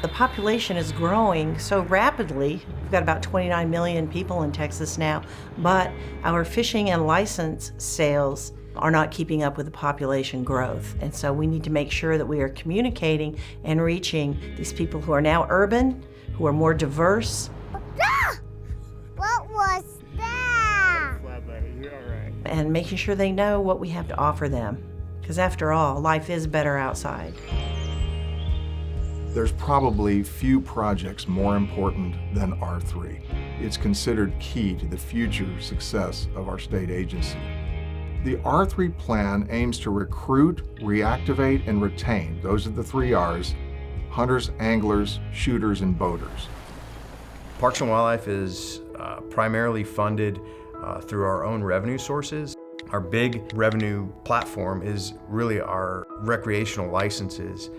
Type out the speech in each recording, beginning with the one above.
The population is growing so rapidly. We've got about 29 million people in Texas now, but our fishing and license sales are not keeping up with the population growth. And so we need to make sure that we are communicating and reaching these people who are now urban, who are more diverse. Ah! What was that? Flat buddy, you're all right. And making sure they know what we have to offer them. Because after all, life is better outside. There's probably few projects more important than R3. It's considered key to the future success of our state agency. The R3 plan aims to recruit, reactivate, and retain, those are the 3 R's, hunters, anglers, shooters, and boaters. Parks and Wildlife is primarily funded through our own revenue sources. Our big revenue platform is really our recreational licenses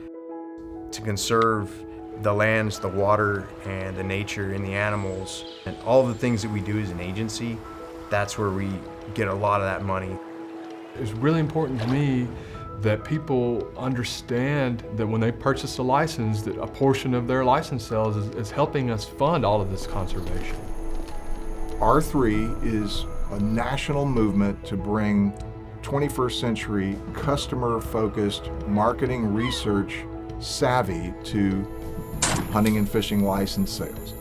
to conserve the lands, the water, and the nature and the animals. And all the things that we do as an agency, that's where we get a lot of that money. It's really important to me that people understand that when they purchase a license, that a portion of their license sales is helping us fund all of this conservation. R3 is a national movement to bring 21st century customer-focused marketing research savvy to hunting and fishing license sales.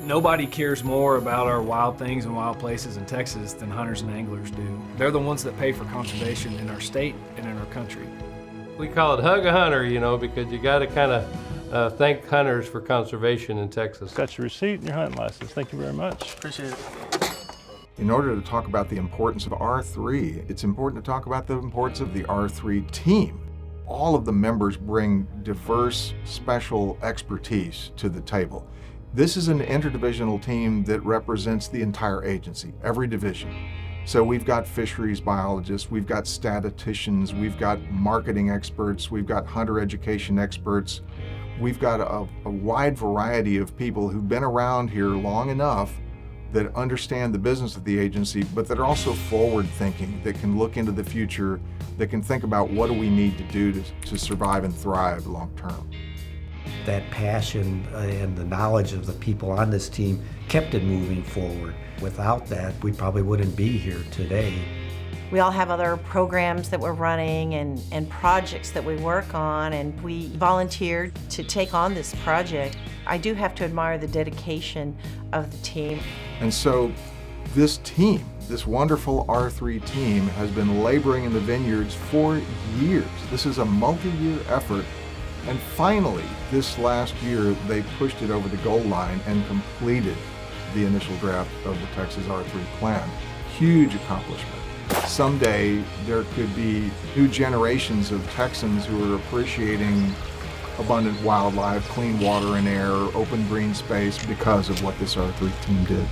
Nobody cares more about our wild things and wild places in Texas than hunters and anglers do. They're the ones that pay for conservation in our state and in our country. We call it Hug a Hunter, you know, because you got to kind of thank hunters for conservation in Texas. Got your receipt and your hunting license. Thank you very much. Appreciate it. In order to talk about the importance of R3, it's important to talk about the importance of the R3 team. All of the members bring diverse, special expertise to the table. This is an interdivisional team that represents the entire agency, every division. So we've got fisheries biologists, we've got statisticians, we've got marketing experts, we've got hunter education experts. We've got a wide variety of people who've been around here long enough that understand the business of the agency, but that are also forward-thinking, that can look into the future, that can think about what do we need to do to survive and thrive long-term. That passion and the knowledge of the people on this team kept it moving forward. Without that, we probably wouldn't be here today. We all have other programs that we're running and projects that we work on, and we volunteered to take on this project. I do have to admire the dedication of the team. And so this team, this wonderful R3 team, has been laboring in the vineyards for years. This is a multi-year effort. And finally, this last year, they pushed it over the goal line and completed the initial draft of the Texas R3 plan. Huge accomplishment. Someday, there could be new generations of Texans who are appreciating abundant wildlife, clean water and air, open green space because of what this R3 team did.